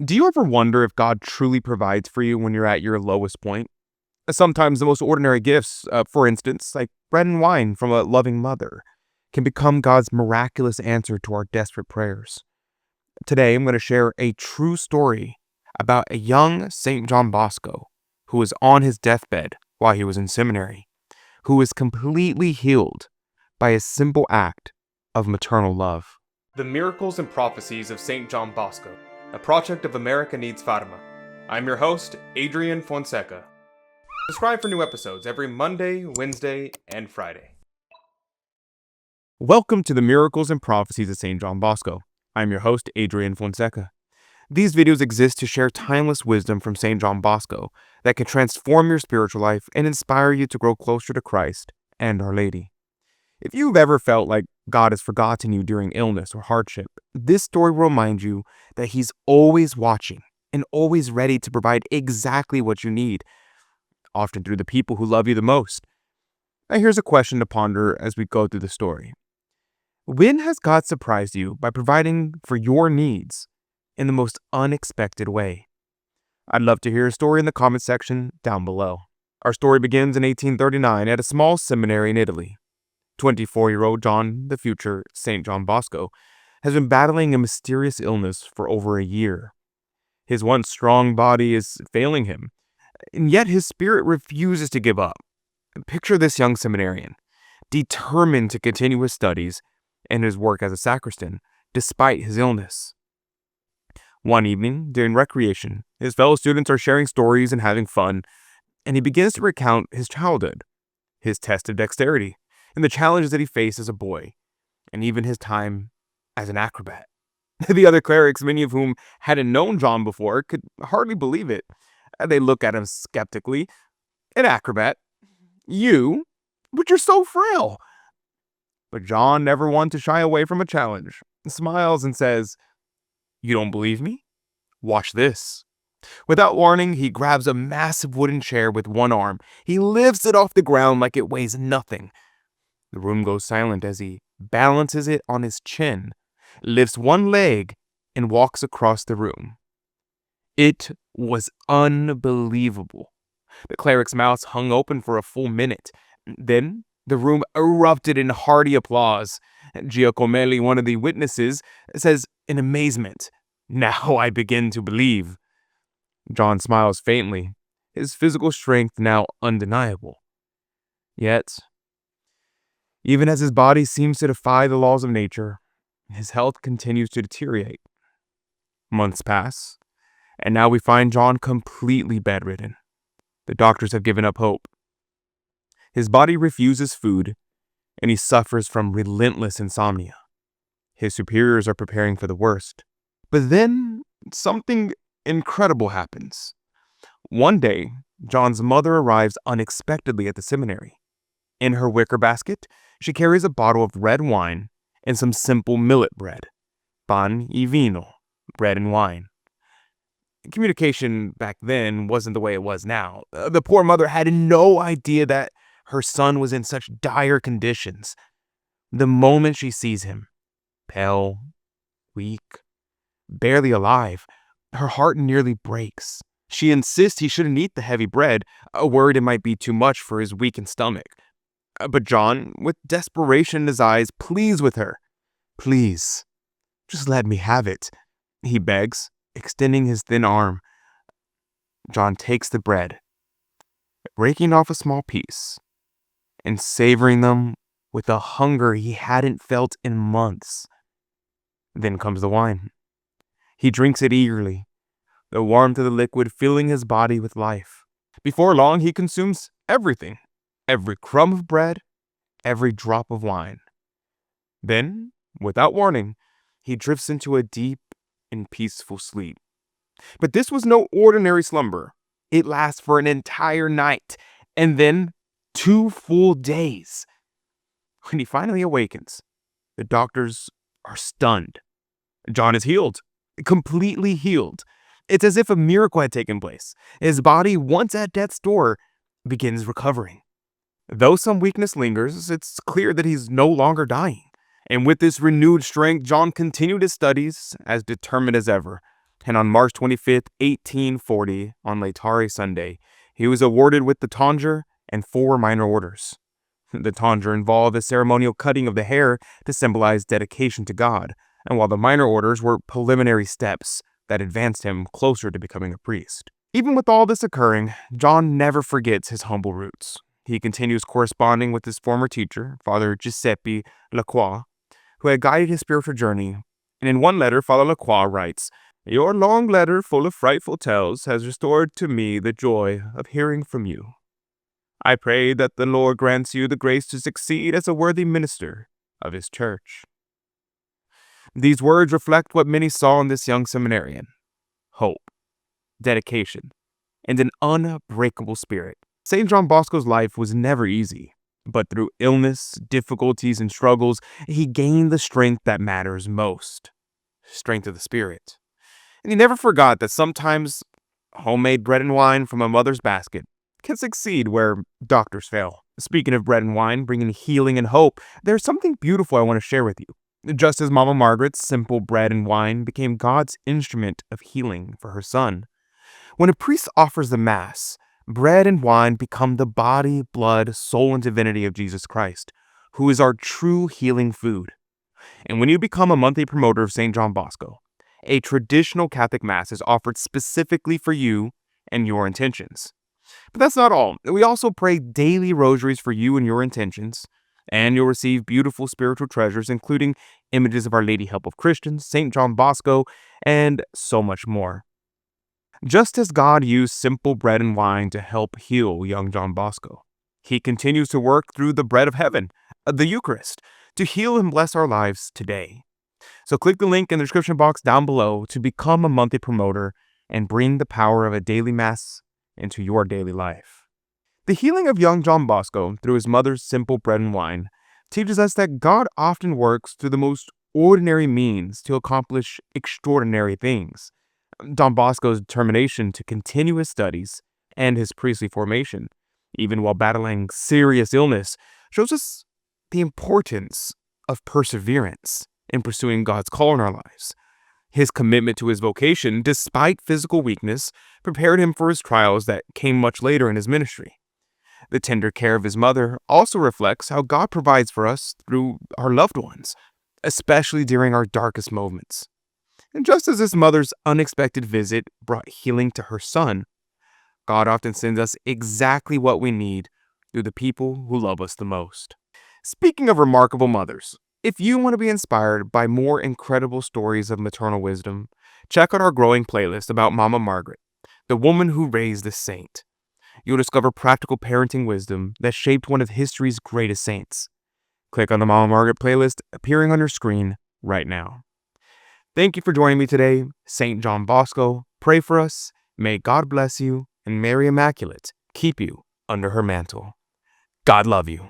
Do you ever wonder if God truly provides for you when you're at your lowest point? Sometimes the most ordinary gifts, for instance, like bread and wine from a loving mother, can become God's miraculous answer to our desperate prayers. Today, I'm going to share a true story about a young Saint John Bosco who was on his deathbed while he was in seminary, who was completely healed by a simple act of maternal love. The Miracles and Prophecies of Saint John Bosco, a project of America Needs Fatima. I'm your host, Adrian Fonseca. Subscribe for new episodes every Monday, Wednesday, and Friday. Welcome to the Miracles and Prophecies of Saint John Bosco. I'm your host, Adrian Fonseca. These videos exist to share timeless wisdom from Saint John Bosco that can transform your spiritual life and inspire you to grow closer to Christ and Our Lady. If you've ever felt like God has forgotten you during illness or hardship, this story will remind you that He's always watching and always ready to provide exactly what you need, often through the people who love you the most. Now here's a question to ponder as we go through the story. When has God surprised you by providing for your needs in the most unexpected way? I'd love to hear a story in the comment section down below. Our story begins in 1839 at a small seminary in Italy. 24-year-old John, the future Saint John Bosco, has been battling a mysterious illness for over a year. His once strong body is failing him, and yet his spirit refuses to give up. Picture this young seminarian, determined to continue his studies and his work as a sacristan, despite his illness. One evening, during recreation, his fellow students are sharing stories and having fun, and he begins to recount his childhood, his test of dexterity, and the challenges that he faced as a boy, and even his time as an acrobat. The other clerics, many of whom hadn't known John before, could hardly believe it. They look at him skeptically. An acrobat? You? But you're so frail. But John never wanted to shy away from a challenge. He smiles and says, "You don't believe me? Watch this." Without warning, he grabs a massive wooden chair with one arm. He lifts it off the ground like it weighs nothing. The room goes silent as he balances it on his chin, lifts one leg, and walks across the room. It was unbelievable. The cleric's mouths hung open for a full minute. Then the room erupted in hearty applause. Giacomelli, one of the witnesses, says in amazement, "Now I begin to believe." John smiles faintly, his physical strength now undeniable. Yet, even as his body seems to defy the laws of nature, his health continues to deteriorate. Months pass, and now we find John completely bedridden. The doctors have given up hope. His body refuses food, and he suffers from relentless insomnia. His superiors are preparing for the worst. But then, something incredible happens. One day, John's mother arrives unexpectedly at the seminary. In her wicker basket, she carries a bottle of red wine and some simple millet bread. Pan y vino, bread and wine. Communication back then wasn't the way it was now. The poor mother had no idea that her son was in such dire conditions. The moment she sees him, pale, weak, barely alive, her heart nearly breaks. She insists he shouldn't eat the heavy bread, worried it might be too much for his weakened stomach. But John, with desperation in his eyes, pleads with her. "Please, just let me have it," he begs, extending his thin arm. John takes the bread, breaking off a small piece, and savoring them with a hunger he hadn't felt in months. Then comes the wine. He drinks it eagerly, the warmth of the liquid filling his body with life. Before long, he consumes everything. Every crumb of bread, every drop of wine. Then, without warning, he drifts into a deep and peaceful sleep. But this was no ordinary slumber. It lasts for an entire night, and then 2 full days. When he finally awakens, the doctors are stunned. John is healed, completely healed. It's as if a miracle had taken place. His body, once at death's door, begins recovering. Though some weakness lingers, it's clear that he's no longer dying. And with this renewed strength, John continued his studies as determined as ever. and on March 25th, 1840, on Laetare Sunday, he was awarded with the tonsure and 4 minor orders. The tonsure involved a ceremonial cutting of the hair to symbolize dedication to God, and while the minor orders were preliminary steps that advanced him closer to becoming a priest. Even with all this occurring, John never forgets his humble roots. He continues corresponding with his former teacher, Father Giuseppe Lacroix, who had guided his spiritual journey, and in one letter, Father Lacroix writes, "Your long letter full of frightful tales has restored to me the joy of hearing from you. I pray that the Lord grants you the grace to succeed as a worthy minister of his church." These words reflect what many saw in this young seminarian: hope, dedication, and an unbreakable spirit. Saint John Bosco's life was never easy, but through illness, difficulties, and struggles, he gained the strength that matters most: strength of the spirit. And he never forgot that sometimes homemade bread and wine from a mother's basket can succeed where doctors fail. Speaking of bread and wine bringing healing and hope, there's something beautiful I want to share with you. Just as Mamma Margaret's simple bread and wine became God's instrument of healing for her son, when a priest offers the Mass, bread and wine become the body, blood, soul, and divinity of Jesus Christ, who is our true healing food. And when you become a monthly promoter of Saint John Bosco, a traditional Catholic Mass is offered specifically for you and your intentions. But that's not all. We also pray daily rosaries for you and your intentions, and you'll receive beautiful spiritual treasures, including images of Our Lady Help of Christians, Saint John Bosco, and so much more. Just as God used simple bread and wine to help heal young John Bosco, he continues to work through the bread of heaven, the Eucharist, to heal and bless our lives today. So click the link in the description box down below to become a monthly promoter and bring the power of a daily Mass into your daily life. The healing of young John Bosco through his mother's simple bread and wine teaches us that God often works through the most ordinary means to accomplish extraordinary things. Don Bosco's determination to continue his studies and his priestly formation, even while battling serious illness, shows us the importance of perseverance in pursuing God's call in our lives. His commitment to his vocation, despite physical weakness, prepared him for his trials that came much later in his ministry. The tender care of his mother also reflects how God provides for us through our loved ones, especially during our darkest moments. And just as his mother's unexpected visit brought healing to her son, God often sends us exactly what we need through the people who love us the most. Speaking of remarkable mothers, if you want to be inspired by more incredible stories of maternal wisdom, check out our growing playlist about Mamma Margaret, the woman who raised a saint. You'll discover practical parenting wisdom that shaped one of history's greatest saints. Click on the Mamma Margaret playlist appearing on your screen right now. Thank you for joining me today. Saint John Bosco, pray for us. May God bless you, and Mary Immaculate keep you under her mantle. God love you.